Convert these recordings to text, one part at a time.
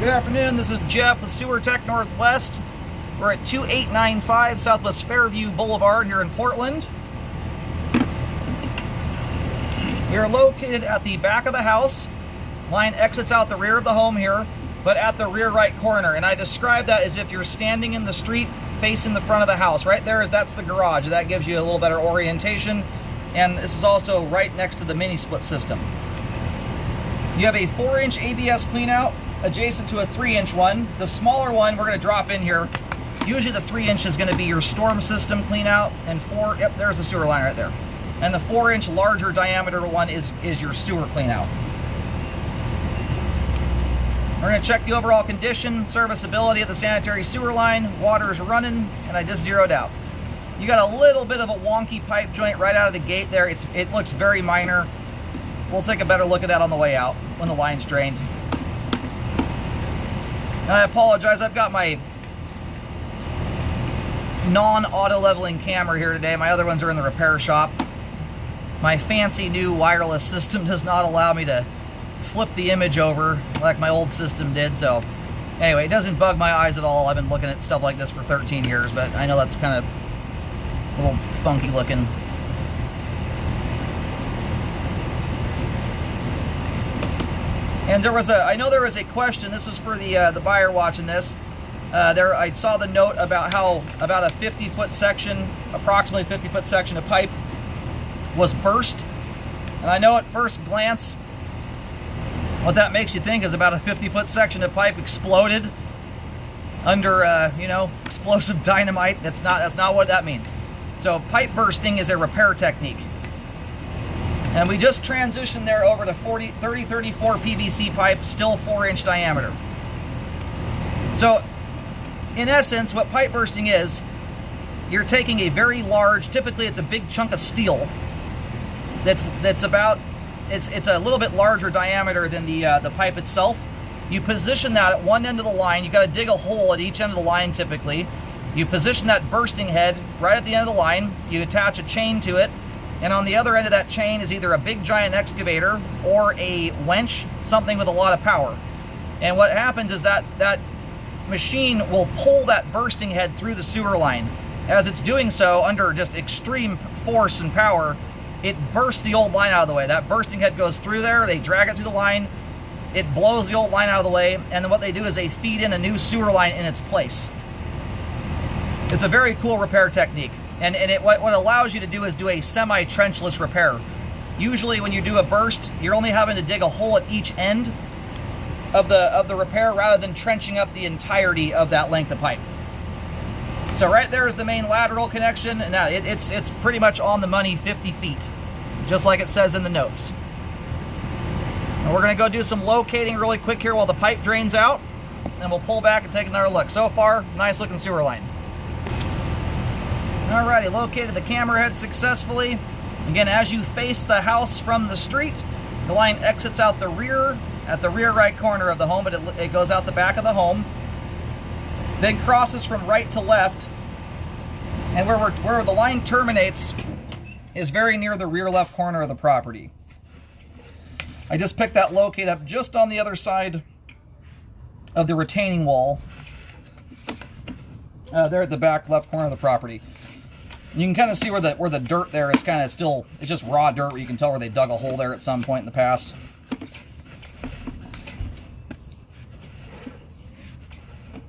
Good afternoon, this is Jeff with Sewer Tech Northwest. We're at 2895 Southwest Fairview Boulevard here in Portland. We are located at the back of the house. Line exits out the rear of the home here, but at the rear right corner. And I describe that as if you're standing in the street facing the front of the house. Right there, that's the garage. That gives you a little better orientation. And this is also right next to the mini split system. You have a 4-inch ABS cleanout adjacent to a 3-inch one. The smaller one we're going to drop in here. Usually the 3-inch is going to be your storm system cleanout, and yep, there's the sewer line right there. And the 4-inch larger diameter one is your sewer cleanout. We're going to check the overall condition, serviceability of the sanitary sewer line. Water is running, and I just zeroed out. You got a little bit of a wonky pipe joint right out of the gate there. It looks very minor. We'll take a better look at that on the way out when the line's drained. And I apologize, I've got my non-auto leveling camera here today. My other ones are in the repair shop. My fancy new wireless system does not allow me to flip the image over like my old system did. So anyway, it doesn't bug my eyes at all. I've been looking at stuff like this for 13 years, but I know that's kind of a little funky looking. And I know there was a question. This is for the buyer watching this. I saw the note about how about a 50-foot section, approximately 50-foot section of pipe was burst. And I know at first glance, what that makes you think is about a 50-foot section of pipe exploded under, explosive dynamite. That's not what that means. So pipe bursting is a repair technique. And we just transitioned there over to 3034 PVC pipe, still 4-inch diameter. So, in essence, what pipe bursting is, you're taking a very large, typically it's a big chunk of steel it's a little bit larger diameter than the pipe itself. You position that at one end of the line. You got to dig a hole at each end of the line typically. You position that bursting head right at the end of the line. You attach a chain to it. And on the other end of that chain is either a big giant excavator or a winch, something with a lot of power. And what happens is that machine will pull that bursting head through the sewer line. As it's doing so, under just extreme force and power, it bursts the old line out of the way. That bursting head goes through there, they drag it through the line, it blows the old line out of the way, and then what they do is they feed in a new sewer line in its place. It's a very cool repair technique. And what it allows you to do is do a semi-trenchless repair. Usually when you do a burst, you're only having to dig a hole at each end of the repair rather than trenching up the entirety of that length of pipe. So right there is the main lateral connection. And now it's pretty much on the money, 50 feet, just like it says in the notes. And we're going to go do some locating really quick here while the pipe drains out, and we'll pull back and take another look. So far, nice looking sewer line. Alrighty, located the camera head successfully. Again, as you face the house from the street, the line exits out the rear, at the rear right corner of the home, but it goes out the back of the home. Then crosses from right to left, and where the line terminates is very near the rear left corner of the property. I just picked that locate up just on the other side of the retaining wall. There at the back left corner of the property. You can kind of see where the dirt there is kind of still, it's just raw dirt where you can tell where they dug a hole there at some point in the past.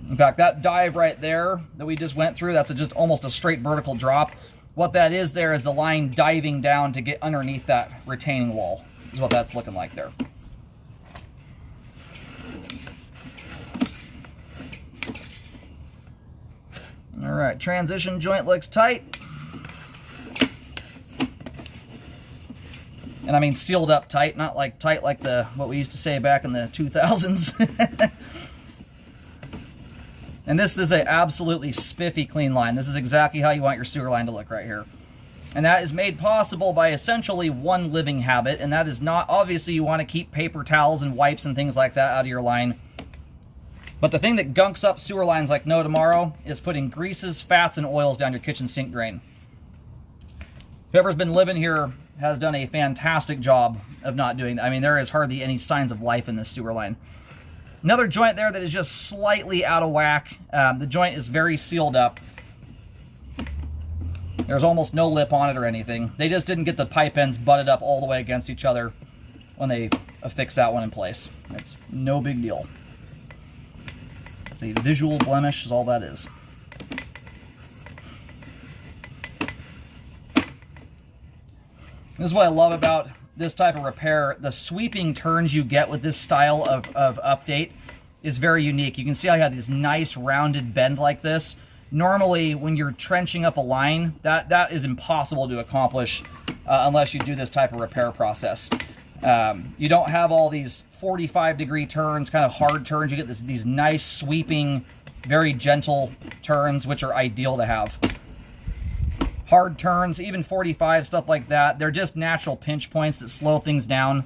In fact, that dive right there that we just went through, that's just almost a straight vertical drop. What that is there is the line diving down to get underneath that retaining wall, is what that's looking like there. All right, transition joint looks tight. And I mean sealed up tight, not like tight like what we used to say back in the 2000s. And this is an absolutely spiffy clean line. This is exactly how you want your sewer line to look right here. And that is made possible by essentially one living habit, and that is not, obviously you want to keep paper towels and wipes and things like that out of your line. But the thing that gunks up sewer lines like no tomorrow is putting greases, fats, and oils down your kitchen sink drain. Whoever's been living here has done a fantastic job of not doing that. I mean, there is hardly any signs of life in this sewer line. Another joint there that is just slightly out of whack. The joint is very sealed up. There's almost no lip on it or anything. They just didn't get the pipe ends butted up all the way against each other when they affixed that one in place. It's no big deal. It's a visual blemish is all that is. This is what I love about this type of repair. The sweeping turns you get with this style of update is very unique. You can see how you have this nice rounded bend like this. Normally, when you're trenching up a line, that is impossible to accomplish unless you do this type of repair process. You don't have all these 45-degree turns, kind of hard turns. You get these nice, sweeping, very gentle turns, which are ideal to have. Hard turns, even 45, stuff like that, they're just natural pinch points that slow things down.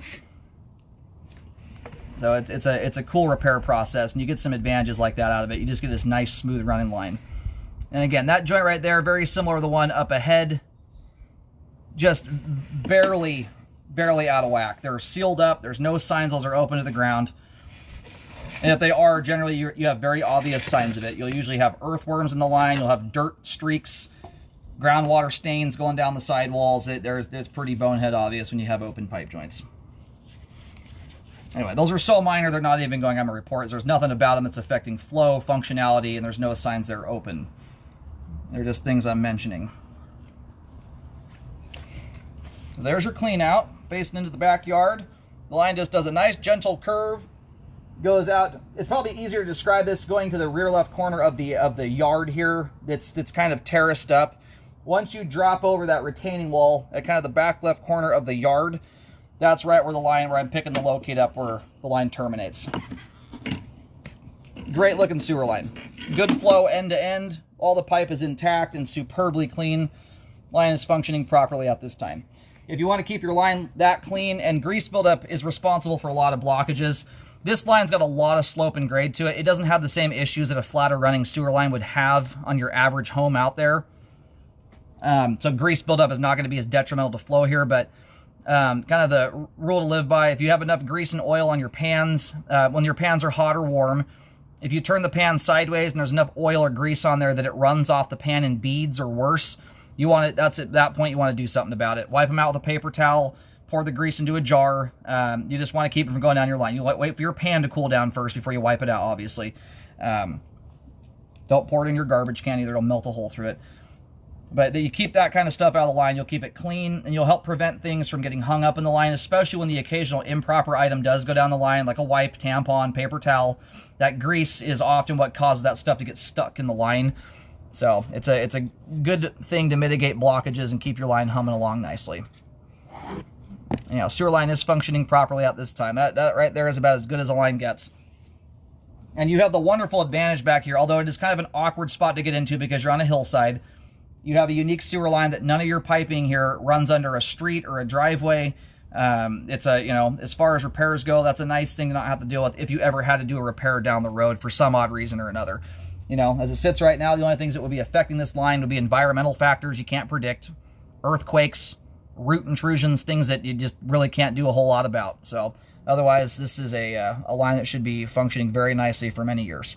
So it's a cool repair process, and you get some advantages like that out of it. You just get this nice, smooth running line. And again, that joint right there, very similar to the one up ahead. Just barely out of whack. They're sealed up. There's no signs those are open to the ground. And if they are, generally you have very obvious signs of it. You'll usually have earthworms in the line. You'll have dirt streaks, groundwater stains going down the sidewalls. It's pretty bonehead obvious when you have open pipe joints. Anyway, those are so minor they're not even going on my reports. There's nothing about them that's affecting flow, functionality, and there's no signs they're open. They're just things I'm mentioning. So there's your clean out, facing into the backyard. The line just does a nice gentle curve, goes out. It's probably easier to describe this going to the rear left corner of the yard here. That's kind of terraced up. Once you drop over that retaining wall at kind of the back left corner of the yard, that's right where I'm picking the locate up where the line terminates. Great looking sewer line. Good flow end to end. All the pipe is intact and superbly clean. Line is functioning properly at this time. If you want to keep your line that clean, and grease buildup is responsible for a lot of blockages, this line's got a lot of slope and grade to it. It doesn't have the same issues that a flatter running sewer line would have on your average home out there. So grease buildup is not going to be as detrimental to flow here, but kind of the rule to live by, if you have enough grease and oil on your pans, when your pans are hot or warm, if you turn the pan sideways and there's enough oil or grease on there that it runs off the pan in beads or worse, you want it. That's at that point you want to do something about it. Wipe them out with a paper towel, pour the grease into a jar. You just want to keep it from going down your line. You wait for your pan to cool down first before you wipe it out, obviously. Don't pour it in your garbage can either. It'll melt a hole through it. But you keep that kind of stuff out of the line. You'll keep it clean, and you'll help prevent things from getting hung up in the line, especially when the occasional improper item does go down the line, like a wipe, tampon, paper towel. That grease is often what causes that stuff to get stuck in the line. So it's a good thing to mitigate blockages and keep your line humming along nicely. You know, sewer line is functioning properly at this time. That right there is about as good as a line gets. And you have the wonderful advantage back here, although it is kind of an awkward spot to get into because you're on a hillside. You have a unique sewer line that none of your piping here runs under a street or a driveway. It's as far as repairs go, that's a nice thing to not have to deal with if you ever had to do a repair down the road for some odd reason or another. You know, as it sits right now, the only things that would be affecting this line would be environmental factors you can't predict, earthquakes, root intrusions, things that you just really can't do a whole lot about. So otherwise, this is a line that should be functioning very nicely for many years.